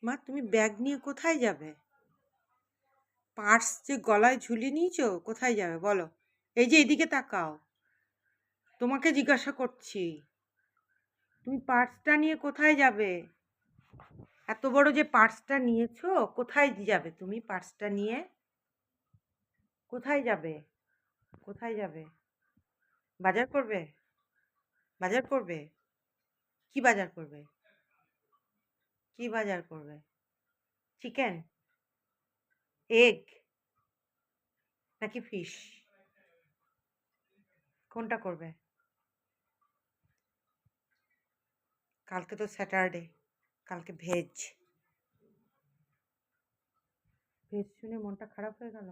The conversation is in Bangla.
মা, তুমি ব্যাগ নিয়ে কোথায় যাবে? পার্স যে গলায় ঝুলিয়ে নিয়েছো, কোথায় যাবে বলো? এই যে এদিকে তাকাও, তোমাকে জিজ্ঞাসা করছি। তুমি পার্সটা নিয়ে কোথায় যাবে? এত বড় যে পার্সটা নিয়েছো, কোথায় যাবে তুমি পার্সটা নিয়ে? কোথায় যাবে? কোথায় যাবে? বাজার করবে? বাজার করবে? কি বাজার করবে? কি বাজার করবে? চিকেন? এগ? নাকি ফিশ? কোনটা করবে? কালকে তো স্যাটারডে, কালকে ভেজ। ভেজ শুনে মনটা খারাপ হয়ে গেল।